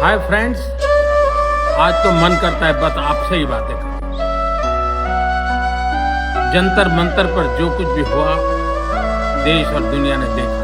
Hi friends, आज तो मन करता है बस आपसे ही बातें करूं। जंतर मंतर पर जो कुछ भी हुआ देश और दुनिया ने देखा।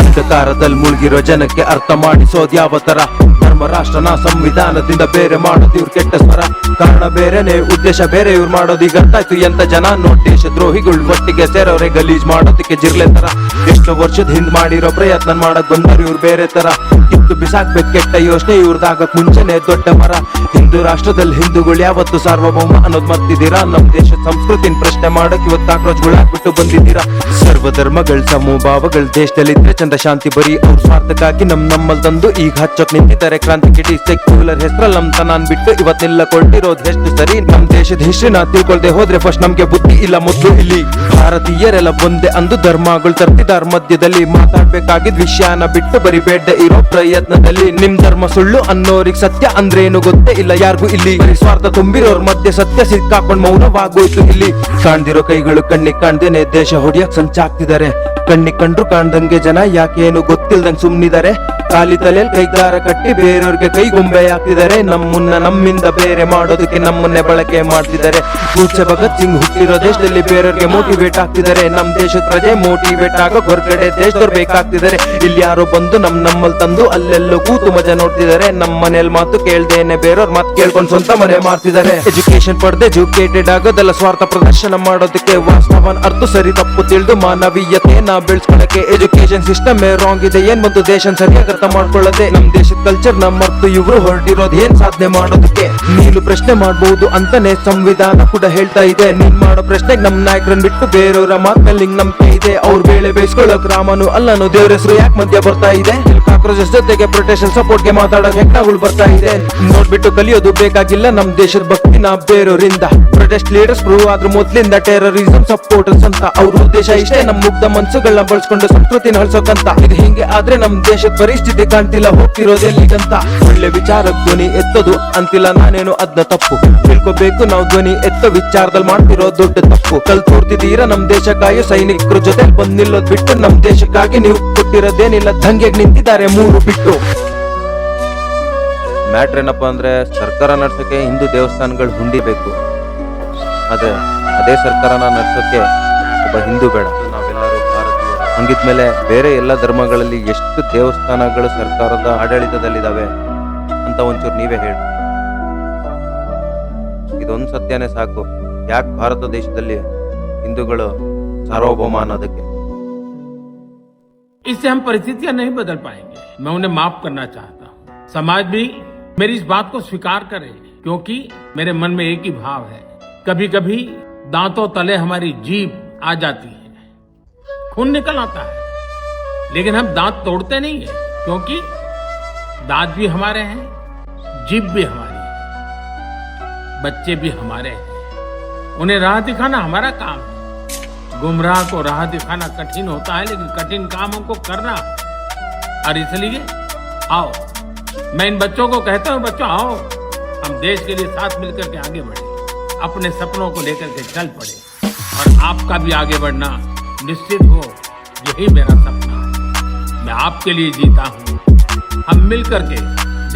ಅಂಧಕಾರದಲ್ಲಿ ಮುಳುಗಿರೋ ಜನಕ್ಕೆ ಅರ್ಥ ಮಾಡಿಸೋದ್ ಯಾವ ತರ ಧರ್ಮ ರಾಷ್ಟ್ರನ ಸಂವಿಧಾನದಿಂದ ಬೇರೆ ಮಾಡೋದು ಇವ್ರ ಕೆಟ್ಟ ಸ್ವರ. ಕಾರಣ ಬೇರೆನೆ, ಉದ್ದೇಶ ಬೇರೆ, ಇವ್ರು ಮಾಡೋದು ಈಗ ಅರ್ಥ ಆಯ್ತು ಎಂತ ಜನ. ನೋಡಿ ದೇಶ ದ್ರೋಹಿಗಳು ಒಟ್ಟಿಗೆ ಸೇರೋರೆ ಗಲೀಜ್ ಮಾಡೋದಕ್ಕೆ ಜಿರ್ಲೆ ತರ. ಎಷ್ಟೋ ವರ್ಷದ ಹಿಂದ್ ಮಾಡಿರೋ ಪ್ರಯತ್ನ ಮಾಡಕ್ ಬಂದರು ಇವ್ರು ಬೇರೆ ತರ. ಕಿತ್ತು ಬಿಸಾಕ್ಬೇಕು ಕೆಟ್ಟ ಯೋಚನೆ ಇವ್ರದಾಗಕ್ ಮುಂಚೆನೆ ದೊಡ್ಡ ಮರ. ಹಿಂದೂ ರಾಷ್ಟ್ರದಲ್ಲಿ ಹಿಂದೂಗಳು ಯಾವತ್ತು ಸಾರ್ವಭೌಮ ಅನ್ನೋದ್ ಮರ್ತಿದ್ದೀರಾ? ನಮ್ ದೇಶದ ಸಂಸ್ಕೃತಿನ ಪ್ರಶ್ನೆ ಮಾಡಕ್ ಇವತ್ತು ಕಾಕ್ರೋಚ್ಗಳಾಗ್ಬಿಟ್ಟು ಬಂದಿದ್ದೀರಾ? ಸರ್ವ ಧರ್ಮಗಳ ಸಮೂಹಭಾವಗಳ ದೇಶದಲ್ಲಿದ್ರೆ ಚಂದ ಶಾಂತಿ ಬರೀ ಅವ್ರ ಸ್ವಾರ್ಥಕ್ಕಾಗಿ ನಮ್ಮಲ್ಲಿ ತಂದು ಈಗ ಹಚ್ಚೋಕ್ ನಿಂತಿದ್ದಾರೆ. ಕ್ರಾಂತಿ ಕಿಟಿ ಸೆಕ್ಯುಲರ್ ಹೆಸರಲ್ಲಿ ನಮ್ ತನಾನ್ ಬಿಟ್ಟು ಇವತ್ ನಿಲ್ಲಕೊಳ್ತಿರೋದು ಎಷ್ಟು ಸರಿ? ನಮ್ ದೇಶದ ಹಿಸ್ಟ್ರಿನ ತಿಳ್ಕೊಳ್ದೆ ಹೋದ್ರೆ ಫಸ್ಟ್ ನಮ್ಗೆ ಬುದ್ಧಿ ಇಲ್ಲ ಮೊದ್ಲು. ಇಲ್ಲಿ ಭಾರತೀಯರೆಲ್ಲ ಒಂದೇ ಅಂದು ಧರ್ಮಗಳು ತರ್ತಿದಾರ್ ಮಧ್ಯದಲ್ಲಿ. ಮಾತಾಡ್ಬೇಕಾಗಿದ್ ವಿಷಯನ ಬಿಟ್ಟು ಬರೀ ಬೇಡ ಇರೋ ಪ್ರಯತ್ನದಲ್ಲಿ. ನಿಮ್ ಧರ್ಮ ಸುಳ್ಳು ಅನ್ನೋರಿಗ್ ಸತ್ಯ ಅಂದ್ರೇನು ಗೊತ್ತೇ ಇಲ್ಲ ಯಾರಿಗೂ ಇಲ್ಲಿ. ಬರೀ ಸ್ವಾರ್ಥ ತುಂಬಿರೋರ್ ಮಧ್ಯೆ ಸತ್ಯ ಸಿಕ್ಕಾಕೊಂಡ್ ಮೌನವಾಗೋಯ್ತು ಇಲ್ಲಿ. ಕಾಣ್ದಿರೋ ಕೈಗಳು ಕಣ್ಣಿಗೆ ಕಾಣ್ದೇನೆ ದೇಶ ಹೊಡಿಯಕ್ ಸಂಚಾಗ್ತಿದ್ದಾರೆ. ಕಣ್ಣಿಗೆ ಕಂಡ್ರು ಕಾಣ್ದಂಗೆ ಜನ ಯಾಕೇನು ಗೊತ್ತಿಲ್ದಂಗ್ ಸುಮ್ನಿದ್ದಾರೆ. ಖಾಲಿ ತಲೆಯಲ್ಲಿ ಕೈಗಾರ ಕಟ್ಟಿ ಬೇರೆಯವ್ರಿಗೆ ಕೈಗೊಂಬೆ ಹಾಕ್ತಿದ್ದಾರೆ. ನಮ್ಮಿಂದ ಬೇರೆ ಮಾಡೋದಕ್ಕೆ ನಮ್ಮನ್ನೇ ಬಳಕೆ ಮಾಡ್ತಿದ್ದಾರೆ. ಪೂಜ್ಯ ಭಗತ್ ಸಿಂಗ್ ಹುಟ್ಟಿರೋ ದೇಶದಲ್ಲಿ ಬೇರೆಯವ್ರಿಗೆ ಮೋಟಿವೇಟ್ ಆಗ್ತಿದ್ದಾರೆ. ನಮ್ ದೇಶದ ಪ್ರಜೆ ಮೋಟಿವೇಟ್ ಆಗೋ ಹೊರಗಡೆ ದೇಶದವ್ರು ಬೇಕಾಗ್ತಿದ್ದಾರೆ. ಇಲ್ಲಿ ಯಾರೋ ಬಂದು ನಮ್ಮಲ್ಲಿ ತಂದು ಅಲ್ಲೆಲ್ಲೋ ಕೂತು ಮಜಾ ನೋಡ್ತಿದ್ದಾರೆ. ನಮ್ ಮನೇಲಿ ಮಾತು ಕೇಳ್ದೇನೆ ಬೇರೆಯವ್ರ ಮಾತು ಕೇಳ್ಕೊಂಡು ಸ್ವಂತ ಮನೆ ಮಾಡ್ತಿದ್ದಾರೆ. ಎಜುಕೇಶನ್ ಪಡೆದೆ ಎಜುಕೇಟೆಡ್ ಆಗೋದೆಲ್ಲ ಸ್ವಾರ್ಥ ಪ್ರದರ್ಶನ ಮಾಡೋದಕ್ಕೆ. ವಾಸ್ತವನ ಅರ್ಥ ಸರಿ ತಪ್ಪು ತಿಳಿದು ಮಾನವೀಯತೆಯನ್ನ ಬೆಳೆಸ್ಕೊಳ್ಳಕ್ಕೆ. ಎಜುಕೇಶನ್ ಸಿಸ್ಟಮ್ ರಾಂಗ್ ಇದೆ ಏನ್ ಒಂದು ದೇಶ ಸರಿಯಾಗಿ ಅರ್ಥ ಮಾಡ್ಕೊಳ್ಳದೆ. ನಮ್ ದೇಶದ ಕಲ್ಚರ್ ನ ಮರ್ತು ಇವ್ರು ಹೊರಟಿರೋದು ಏನ್ ಸಾಧನೆ ಮಾಡೋದಕ್ಕೆ. ನೀನು ಪ್ರಶ್ನೆ ಮಾಡಬಹುದು ಅಂತಾನೆ ಸಂವಿಧಾನ ಕೂಡ ಹೇಳ್ತಾ ಇದೆ. ನೀನ್ ಮಾಡೋ ಪ್ರಶ್ನೆಗೆ ನಮ್ ನಾಯಕರನ್ನ ಬಿಟ್ಟು ಬೇರೆಯವರ ಮಾತ್ಮೇಲೆ ನಿಂಗ್ ನಂಬಿಕೆ ಇದೆ. ಅವ್ರ ಬೇಳೆ ಬೇಯಿಸ್ಕೊಳ್ಳೋಕ್ ರಾಮನು ಅಲ್ಲನು ದೇವ್ರ ಹೆಸರು ಯಾಕೆ ಮಧ್ಯ ಬರ್ತಾ ಇದೆ? ಕಾಕ್ರೋಚಸ್ ಜೊತೆಗೆ ಪ್ರೊಟೆಕ್ಷನ್ ಸಪೋರ್ಟ್ ಗೆ ಮಾತಾಡೋ ಹೆಗ್ಣಗಳು ಬರ್ತಾ ಇದೆ. ನೋಡ್ಬಿಟ್ಟು ಕಲಿಯೋದು ಬೇಕಾಗಿಲ್ಲ ನಮ್ ದೇಶದ ಭಕ್ತಿನ ಬೇರೆಯವರಿಂದ. ಪ್ರೊಟೆಸ್ಟ್ ಲೀಡರ್ಸ್ ಪ್ರೂವ್ ಆದ್ರೂ ಮೊದ್ಲಿಂದ ಟೆರರಿಸಂ ಸಪೋರ್ಟರ್ಸ್ ಅಂತ. ಅವ್ರ ಉದ್ದೇಶ ಇಷ್ಟೇ, ನಮ್ ಮುಗ್ಧ ಮನ್ಸುಗಳನ್ನ ಬಳಸ್ಕೊಂಡು ಸಂಸ್ಕೃತಿನ ಹಳ್ಸೋಕಂತ. ಇದು ಹಿಂಗೆ ಆದ್ರೆ ನಮ್ ದೇಶದ ಪರಿಸ್ಥಿತಿ ಕಾಣ್ತಿಲ್ಲ ಹೋಗ್ತಿರೋದೆಲ್ಲಿಗಂತ. ಒಳ್ಳೆ ವಿಚಾರಕ್ ಧ್ವನಿ ಎತ್ತೋದು ಅಂತಿಲ್ಲ ನಾನೇನು ಅದ್ನ ತಪ್ಪು. ತಿಳ್ಕೊಬೇಕು ನಾವು ಧ್ವನಿ ಎತ್ತೋ ವಿಚಾರದಲ್ಲಿ ಮಾಡ್ತಿರೋ ದೊಡ್ಡ ತಪ್ಪು. ಕಲ್ತೋರ್ತಿದ್ದೀರಾ ನಮ್ ದೇಶ ಕಾಯೋ ಸೈನಿಕರ ಜೊತೆ ಬಂದ್ ನಿಲ್ಲೋದ್ ಬಿಟ್ಟು. ನಮ್ ದೇಶಕ್ಕಾಗಿ ನೀವು ಕೊಟ್ಟಿರೋದೇನಿಲ್ಲ ದಂಗೆಗ್ ನಿಂತಿದ್ದಾರೆ ಮೂರು ಬಿಟ್ಟು. ಮ್ಯಾಟ್ರ್ ಏನಪ್ಪಾ ಅಂದ್ರೆ ಸರ್ಕಾರ ನಡ್ಸೋಕೆ ಹಿಂದೂ ದೇವಸ್ಥಾನಗಳು ಹುಂಡಿಬೇಕು. ಆದ್ರೆ ಅದೇ ಸರ್ಕಾರನ ನಡ್ಸೋಕೆ ಒಬ್ಬ ಹಿಂದೂ ಬೇಡ. ನಾವೆಲ್ಲರೂ ಭಾರತೀಯರು. ಹಂಗಿದ್ಮೇಲೆ ಬೇರೆ ಎಲ್ಲ ಧರ್ಮಗಳಲ್ಲಿ ಎಷ್ಟು ದೇವಸ್ಥಾನಗಳು ಸರ್ಕಾರದ ಆಡಳಿತದಲ್ಲಿದ್ದಾವೆ ಅಂತ ಒಂಚೂರು ನೀವೇ ಹೇಳಿ. ಇದೊಂದು ಸತ್ಯನೇ ಸಾಕು ಯಾಕೆ ಭಾರತ ದೇಶದಲ್ಲಿ ಹಿಂದೂಗಳು ಸಾರ್ವಭೌಮ ಅನ್ನೋದಕ್ಕೆ. इससे हम परिस्थितियां नहीं बदल पाएंगे। मैं उन्हें माफ करना चाहता हूँ। समाज भी मेरी इस बात को स्वीकार करे, क्योंकि मेरे मन में एक ही भाव है। कभी कभी दांतों तले हमारी जीभ आ जाती है, खून निकल आता है, लेकिन हम दांत तोड़ते नहीं है, क्योंकि दांत भी हमारे हैं, जीभ भी हमारी है, बच्चे भी हमारे हैं। उन्हें राह दिखाना हमारा काम है। गुमराह को राह दिखाना कठिन होता है, लेकिन कठिन काम हमको करना। और इसलिए आओ, मैं इन बच्चों को कहता हूं, बच्चों आओ, हम देश के लिए साथ मिलकर के आगे बढ़े, अपने सपनों को लेकर के चल पड़े। और आपका भी आगे बढ़ना निश्चित हो, यही मेरा सपना है। मैं आपके लिए जीता हूं। हम मिलकर के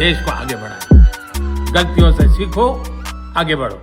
देश को आगे बढ़ाएं। गलतियों से सीखो, आगे बढ़ो।